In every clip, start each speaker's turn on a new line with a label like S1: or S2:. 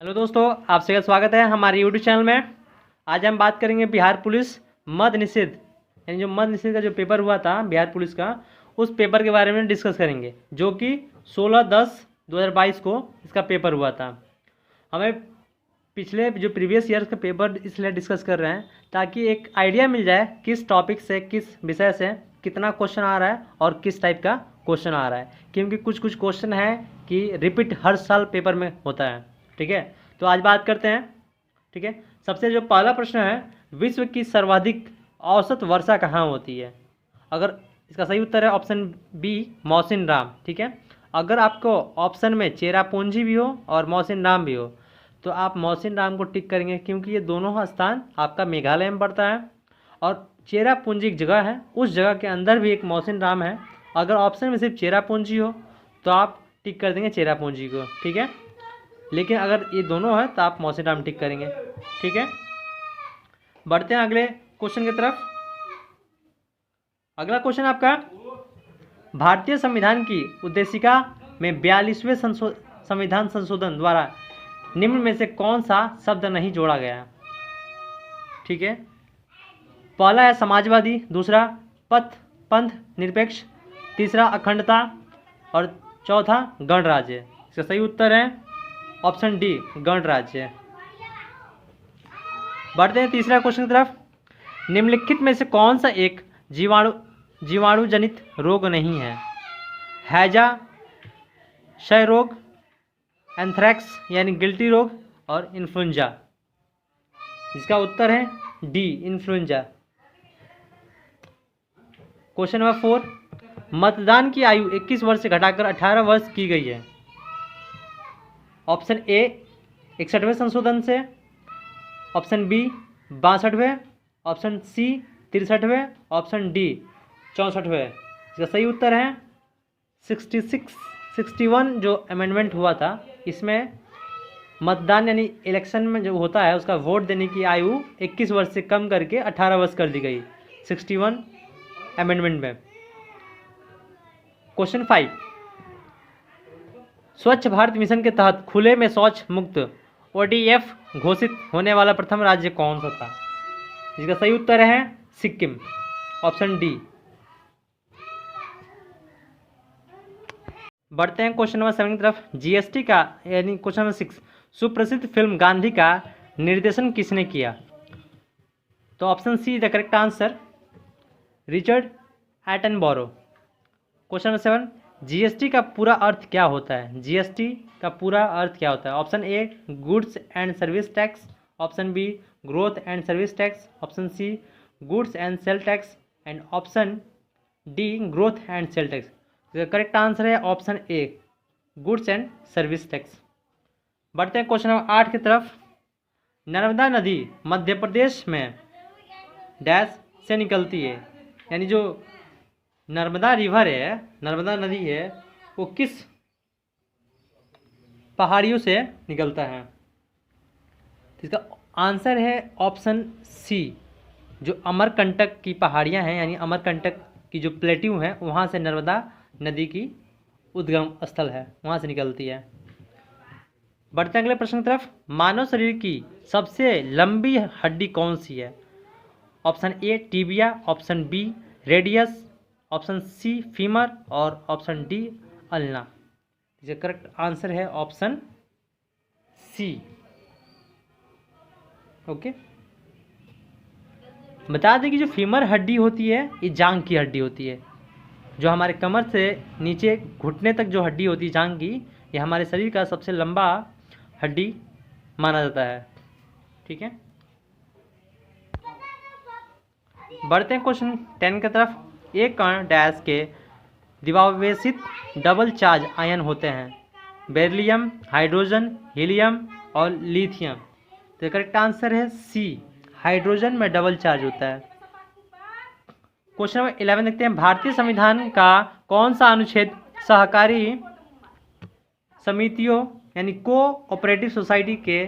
S1: Hello दोस्तों, आप सभी का स्वागत है हमारे यूट्यूब चैनल में। आज हम बात करेंगे बिहार पुलिस मद्य निषेध, यानी जो मद्य निषेध का जो पेपर हुआ था बिहार पुलिस का, उस पेपर के बारे में डिस्कस करेंगे, जो कि 16/10/2022 को इसका पेपर हुआ था। हमें पिछले जो प्रीवियस ईयर का पेपर इसलिए डिस्कस कर रहे हैं ताकि एक आइडिया मिल जाए किस टॉपिक से, किस विषय से कितना क्वेश्चन आ रहा है और किस टाइप का क्वेश्चन आ रहा है, क्योंकि कुछ कुछ क्वेश्चन है कि रिपीट हर साल पेपर में होता है। ठीक है, तो आज बात करते हैं। ठीक है, सबसे जो पहला प्रश्न है, विश्व की सर्वाधिक औसत वर्षा कहाँ होती है? अगर इसका सही उत्तर है ऑप्शन बी, मौसिन राम। ठीक है, अगर आपको ऑप्शन में चेरापूंजी भी हो और मौसिन राम भी हो तो आप मौसिन राम को टिक करेंगे, क्योंकि ये दोनों स्थान आपका मेघालय में पड़ता है और चेरापूंजी एक जगह है, उस जगह के अंदर भी एक मौसिन राम है। अगर ऑप्शन में सिर्फ चेरापूंजी हो तो आप टिक कर देंगे चेरापूंजी को। ठीक है, लेकिन अगर ये दोनों है तो आप मौसिन राम टिक करेंगे। ठीक है, बढ़ते हैं अगले क्वेश्चन की तरफ। अगला क्वेश्चन आपका, भारतीय संविधान की उद्देशिका में 42वें संविधान संशोधन द्वारा निम्न में से कौन सा शब्द नहीं जोड़ा गया? ठीक है, पहला है समाजवादी, दूसरा पंथ निरपेक्ष, तीसरा अखंडता और चौथा गणराज्य। इसका सही उत्तर है ऑप्शन डी, गणराज्य। बढ़ते हैं तीसरा क्वेश्चन की तरफ। निम्नलिखित में से कौन सा एक जीवाणु जनित रोग नहीं है? हैजा, क्षय रोग, एंथ्रैक्स यानी गिल्टी रोग और इन्फ्लुएंजा। इसका उत्तर है डी, इन्फ्लुएंजा। क्वेश्चन नंबर 4, मतदान की आयु 21 वर्ष से घटाकर 18 वर्ष की गई है। ऑप्शन ए 61वें संशोधन से, ऑप्शन बी 62वें, ऑप्शन सी 63वें, ऑप्शन डी 64वें। इसका सही उत्तर है 61 जो अमेंडमेंट हुआ था, इसमें मतदान यानी इलेक्शन में जो होता है उसका वोट देने की आयु 21 वर्ष से कम करके 18 वर्ष कर दी गई 61 अमेंडमेंट में। क्वेश्चन 5, स्वच्छ भारत मिशन के तहत खुले में शौच मुक्त ODF घोषित होने वाला प्रथम राज्य कौन सा था? जिसका सही उत्तर है सिक्किम, ऑप्शन डी। बढ़ते हैं क्वेश्चन नंबर 7 की तरफ। GST का यानी क्वेश्चन नंबर 6, सुप्रसिद्ध फिल्म गांधी का निर्देशन किसने किया? तो option see the correct answer, Richard Attenborough. Question number 7, GST का पूरा अर्थ क्या होता है? GST का पूरा अर्थ क्या होता है? Option A goods and service tax, option B growth and service tax, option C goods and sale tax and option D growth and sale tax. Correct answer है option A, goods and service tax. बढ़ते हैं question number 8 की तरफ। नर्मदा नदी मध्य प्रदेश में dash से निकलती है, यानी जो नर्मदा रिवर है, नर्मदा नदी है, वो किस पहाड़ियों से निकलता है? इसका आंसर है ऑप्शन सी, जो अमरकंटक की पहाड़ियां हैं, यानी अमरकंटक की जो प्लेट्यू हैं वहाँ से नर्मदा नदी की उद्गम स्थल है, वहाँ से निकलती है। बढ़ते हैं अगले प्रश्न की तरफ। मानव शरीर की सबसे लंबी हड्डी कौन सी है? Option A tibia, option B radius, option C femur और ऑप्शन डी अल्ना। इसका करेक्ट आंसर है ऑप्शन सी। ओके, बता दें कि जो फीमर हड्डी होती है ये जांघ की हड्डी होती है। जो हमारे कमर से नीचे घुटने तक जो हड्डी होती है जांघ की, ये हमारे शरीर का सबसे लंबा हड्डी माना जाता है। ठीक है, बढ़ते हैं क्वेश्चन 10 की तरफ। एक कण डैश के द्विआवेशित डबल चार्ज आयन होते हैं, बेरिलियम, हाइड्रोजन, हीलियम और लिथियम। तो करेक्ट आंसर है सी, हाइड्रोजन में डबल चार्ज होता है। क्वेश्चन नंबर 11 देखते हैं। भारतीय संविधान का कौन सा अनुच्छेद सहकारी समितियों यानी कोऑपरेटिव सोसाइटी के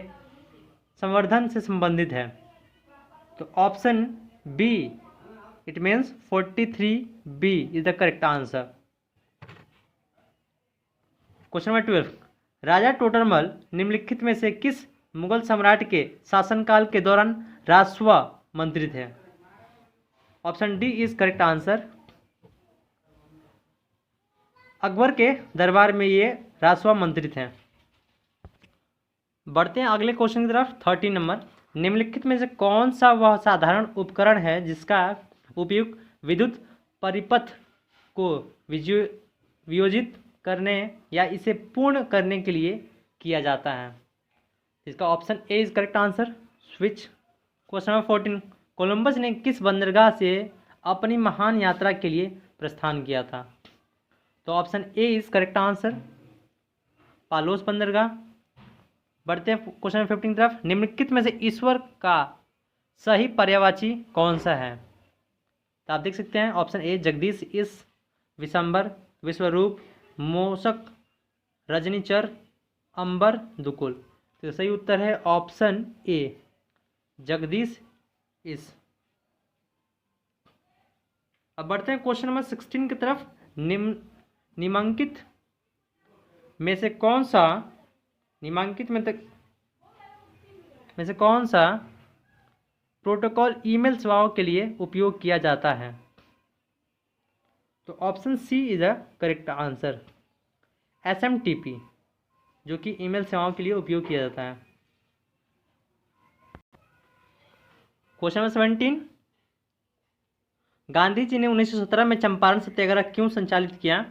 S1: संवर्धन से संबंधित है? तो option B, it means 43B is the correct answer. Question number 12, राजा टोडरमल निम्नलिखित में से किस मुगल सम्राट के शासनकाल के दौरान राजस्व मंत्री थे? Option D is correct answer. Akbar के दरबार में ये राजस्व मंत्री थे। बढ़ते हैं अगले क्वेश्चन की तरफ। 13 नंबर, निम्नलिखित में से कौन सा वह साधारण उपकरण है जिसका उपयोग विद्युत परिपथ को वियोजित करने या इसे पूर्ण करने के लिए किया जाता है? इसका option A is correct answer, switch. Question number 14, Columbus ने किस बंदरगाह से अपनी महान यात्रा के लिए प्रस्थान किया था? तो option A is correct answer, Palos बंदरगाह। बढ़ते हैं क्वेश्चन नंबर 15 की तरफ। निम्नलिखित में से ईश्वर का सही पर्यायवाची कौन सा है? तो आप देख सकते हैं ऑप्शन ए जगदीश, इस, विशंबर, विश्वरूप, मोषक, रजनीचर, अंबर, दुकुल। तो सही उत्तर है ऑप्शन ए जगदीश इस। अब बढ़ते हैं क्वेश्चन नंबर 16 की तरफ। निम्नांकित में से कौन सा प्रोटोकॉल ईमेल सेवाओं के लिए उपयोग किया जाता है? तो option C is a correct answer, SMTP, जो कि ईमेल सेवाओं के लिए उपयोग किया जाता है। क्वेश्चन नंबर 17, गांधी जी ने 1917 में चंपारण सत्याग्रह क्यों संचालित किया?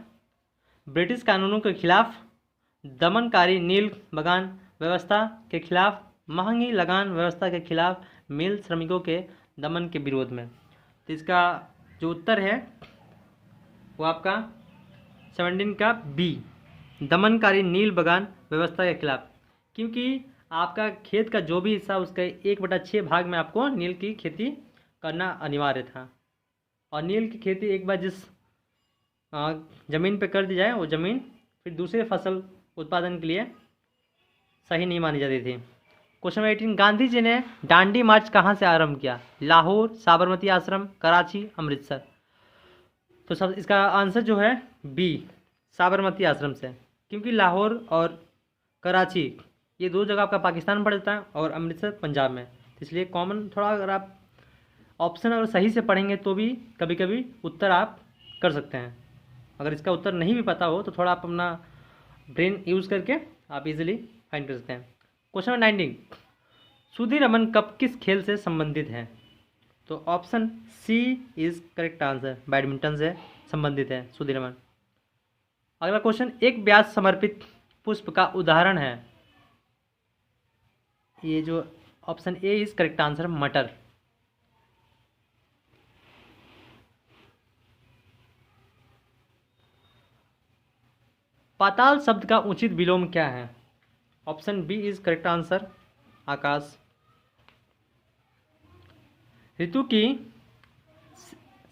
S1: ब्रिटिश कानूनों के खिलाफ, दमनकारी नील बगान व्यवस्था के खिलाफ, महंगी लगान व्यवस्था के खिलाफ, मिल श्रमिकों के दमन के विरोध में। तो इसका जो उत्तर है वो आपका 17 का बी, दमनकारी नील बगान व्यवस्था के खिलाफ। क्योंकि आपका खेत का जो भी हिस्सा उसका 1/6 भाग में आपको नील की खेती करना अनिवार्य था, और नील की खेती एक बार जिस ज़मीन पे कर दी जाए वो ज़मीन फिर दूसरे फसल उत्पादन के लिए सही नहीं मानी जाती थी। क्वेश्चन नंबर 18, गांधी जी ने डांडी मार्च कहाँ से आरंभ किया? लाहौर, साबरमती आश्रम, कराची, अमृतसर। तो सब इसका आंसर जो है बी, साबरमती आश्रम से। क्योंकि लाहौर और कराची ये दो जगह आपका पाकिस्तान पड़ जाता है और अमृतसर पंजाब में, इसलिए कॉमन थोड़ा अगर आप ऑप्शन अगर सही से पढ़ेंगे तो भी कभी कभी उत्तर आप कर सकते हैं। अगर इसका उत्तर नहीं भी पता हो तो थोड़ा आप अपना ब्रेन यूज़ करके आप इजीली फाइंड कर सकते हैं। Question number 19, Sudirman cup किस खेल से संबंधित है? तो option C is correct answer, badminton से संबंधित है सुधीर रमन। अगला क्वेश्चन, एक व्यास समर्पित पुष्प का उदाहरण है? ये जो option A is correct answer, मटर। पाताल शब्द का उचित विलोम क्या है? Option B is correct answer, आकाश। ऋतु की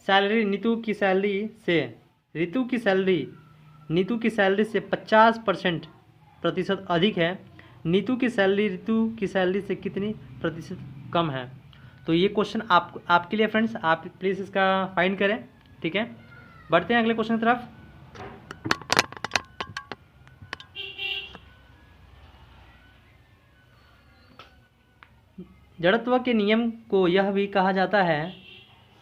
S1: सैलरी नीतू की सैलरी से 50% प्रतिशत अधिक है। नीतू की सैलरी ऋतु की सैलरी से कितनी प्रतिशत कम है? तो ये क्वेश्चन आपके लिए फ्रेंड्स, आप प्लीज़ इसका फाइंड करें, ठीक है। बढ़ते हैं अगले क्वेश्चन की तरफ। जड़त्व के नियम को यह भी कहा जाता है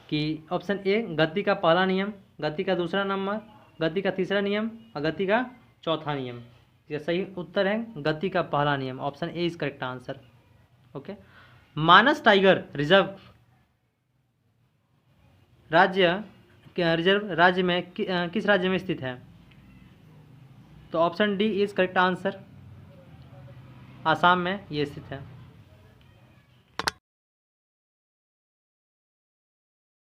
S1: कि ऑप्शन ए गति का पहला नियम, गति का दूसरा नंबर, गति का तीसरा नियम और गति का चौथा नियम। यह सही उत्तर है गति का पहला नियम, option A is correct answer. Okay. Manas tiger reserve राज्य में किस राज्य में स्थित है? तो option D is correct answer, Assam में ये स्थित है।